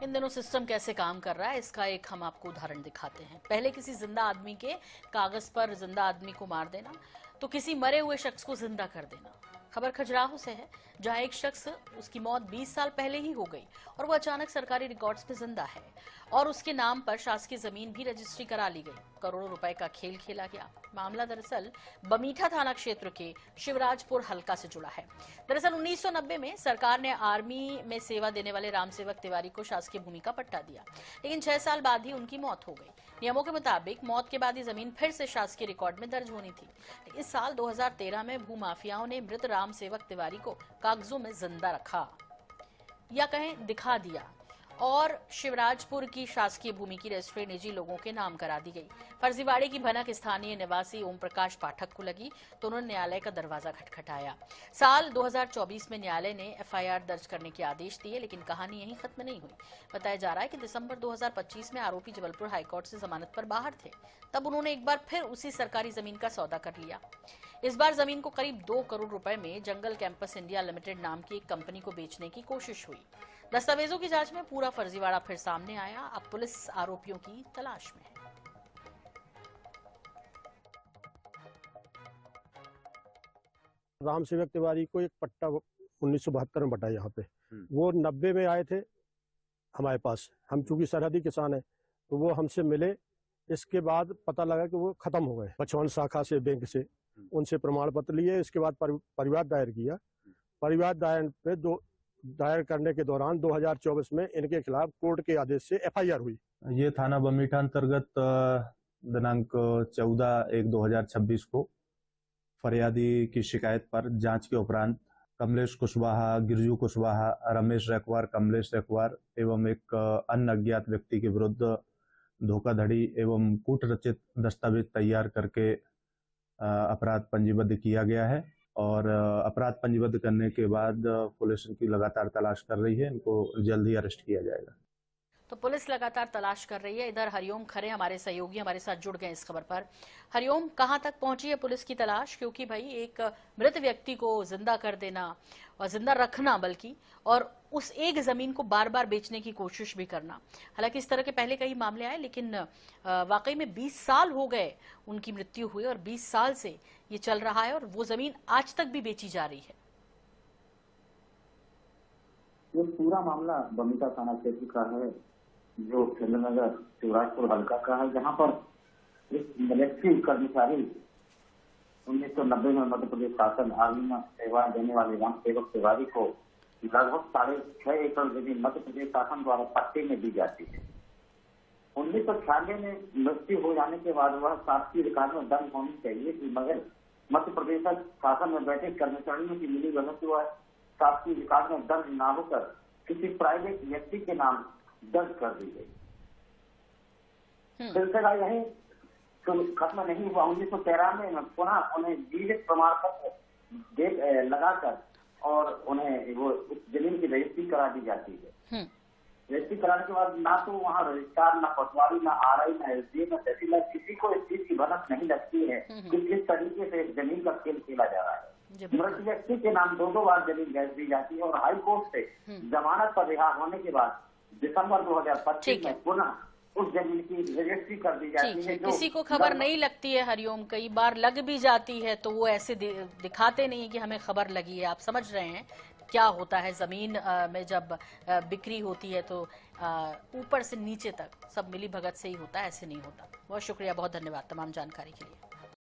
इन दिनों सिस्टम कैसे काम कर रहा है इसका एक हम आपको उदाहरण दिखाते हैं। पहले किसी जिंदा आदमी के कागज पर जिंदा आदमी को मार देना, तो किसी मरे हुए शख्स को जिंदा कर देना। खबर खजुराहो से है, जहां एक शख्स उसकी मौत 20 साल पहले ही हो गई और वो अचानक सरकारी रिकॉर्ड्स में जिंदा है और उसके नाम पर शासकीय जमीन भी रजिस्ट्री करा ली गई। करोड़ों रुपए का खेल खेला गया। मामला दरअसल बमीठा थाना क्षेत्र के शिवराजपुर हल्का से जुड़ा है। दरअसल 1990 में सरकार ने आर्मी में सेवा देने वाले रामसेवक तिवारी को शासकीय भूमि का पट्टा दिया, लेकिन 6 साल बाद ही उनकी मौत हो गई। नियमों के मुताबिक मौत के बाद ये जमीन फिर से शासकीय रिकॉर्ड में दर्ज होनी थी। इस साल 2013 में भूमाफियाओं ने मृत रामसेवक तिवारी को कागजों में जिंदा रखा या कहें दिखा दिया और शिवराजपुर की शासकीय भूमि की रजिस्ट्री निजी लोगों के नाम करा दी गई। फर्जीवाड़े की भनक स्थानीय निवासी ओम प्रकाश पाठक को लगी तो उन्होंने न्यायालय का दरवाजा खटखटाया। साल 2024 में न्यायालय ने एफआईआर दर्ज करने के आदेश दिए, लेकिन कहानी यहीं खत्म नहीं हुई। बताया जा रहा है कि दिसंबर 2025 में आरोपी जबलपुर हाईकोर्ट से जमानत पर बाहर थे, तब उन्होंने एक बार फिर उसी सरकारी जमीन का सौदा कर लिया। इस बार जमीन को करीब 2 करोड़ रुपए में जंगल कैंपस इंडिया लिमिटेड नाम की एक कंपनी को बेचने की कोशिश हुई। दस्तावेजों की जांच में पूरा फर्जीवाड़ा फिर सामने आया। अब पुलिस आरोपियों की तलाश में है। रामसेवक तिवारी को एक पट्टा 1972 में बटा यहाँ पे, वो 90 में आए थे हमारे पास। हम चूंकि सरहदी किसान है तो वो हमसे मिले। इसके बाद पता लगा कि वो खत्म हो गए। बचवन शाखा से बैंक से उनसे प्रमाण पत्र लिए। इसके बाद परिवाद दायर किया। परिवाद दायर करने के दौरान 2024 में इनके खिलाफ कोर्ट के आदेश से एफआईआर हुई। ये थाना बमीठा अंतर्गत दिनांक 14/1/2026 को फरियादी की शिकायत पर जांच के उपरांत कमलेश कुशवाहा, गिरजू कुशवाहा, रमेश रेखवार, कमलेश रेखवार एवं एक अन्य अज्ञात व्यक्ति के विरुद्ध धोखाधड़ी एवं कूटरचित दस्तावेज तैयार करके अपराध पंजीबद्ध किया गया है और अपराध पंजीबद्ध करने के बाद पुलिस इनकी लगातार तलाश कर रही है। इनको जल्द ही अरेस्ट किया जाएगा। तो पुलिस लगातार तलाश कर रही है। इधर हरिओम खरे हमारे सहयोगी हमारे साथ जुड़ गए इस खबर पर। हरिओम, कहां तक पहुंची है पुलिस की तलाश? क्योंकि भाई एक मृत व्यक्ति को जिंदा कर देना और जिंदा रखना, बल्कि और उस एक जमीन को बार बार बेचने की कोशिश भी करना। हालांकि इस तरह के पहले कई मामले आए, लेकिन वाकई में 20 साल हो गए उनकी मृत्यु हुई और 20 साल से ये चल रहा है और वो जमीन आज तक भी बेची जा रही है। ये पूरा मामला बमीठा थाना क्षेत्र का है, जो नगर शिवराजपुर हल्का का है, जहां पर एक मिलिट्री कर्मचारी 1990 में मध्य प्रदेश शासन आर्मी में सेवा देने वाले रामसेवक तिवारी को लगभग 6.5 एकड़ जमीन मध्य प्रदेश शासन द्वारा पट्टे में दी जाती है। 1996 में मृत्यु हो जाने के बाद वह शासकीय रिकॉर्ड में दर्ज होनी चाहिए थी, मगर मध्य प्रदेश शासन में बैठे कर्मचारियों की मिली भगत से वह शासकीय रिकॉर्ड में दर्ज न होकर किसी प्राइवेट व्यक्ति के नाम दर्ज कर दी गई। सिलसिला यही तो खत्म नहीं हुआ। 1993 में पुनः उन्हें जीवित प्रमाण पत्र लगाकर और उन्हें वो उस जमीन की रजिस्ट्री करा दी जाती है। रजिस्ट्री कराने के बाद ना तो वहाँ रजिस्ट्रार, ना पटवारी, ना आरआई, ना एसडीए, ना तहसीलदार, किसी को इस चीज की भनक नहीं लगती है कि किस तरीके से जमीन का खेल खेला जा रहा है। मृत व्यक्ति के नाम 2 बार जमीन बेच दी जाती है और हाई कोर्ट से जमानत पर रिहा होने के बाद दिसंबर 2025 में पुनः उस जमीन की रजिस्ट्री कर दी जाती है। किसी को खबर नहीं लगती है हरिओम, कई बार लग भी जाती है तो वो ऐसे दिखाते नहीं है कि हमें खबर लगी है। आप समझ रहे हैं क्या होता है जमीन में जब बिक्री होती है तो ऊपर से नीचे तक सब मिली भगत से ही होता है, ऐसे नहीं होता। बहुत शुक्रिया, बहुत धन्यवाद तमाम जानकारी के लिए।